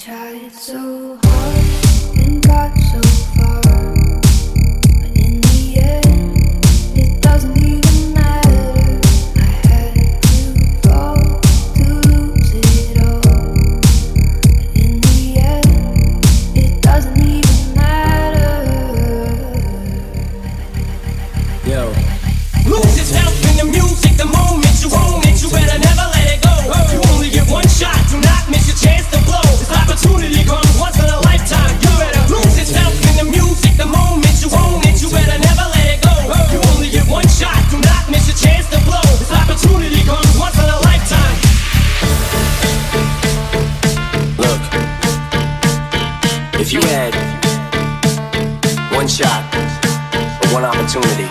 tried so hard and got so far, but in the end, it doesn't even matter. I had to fall to lose it all, but in the end, it doesn't even matter. Yo. Lose yourself in the music, the moment you own it, you better never let it go. You only get one shot, do not miss your chance to blow. This opportunity comes once in a lifetime. You better lose yourself in the music, the moment you own it, you better never let it go. You only get one shot, do not miss your chance to blow. This opportunity comes once in a lifetime. Look, if you had one shot or one opportunity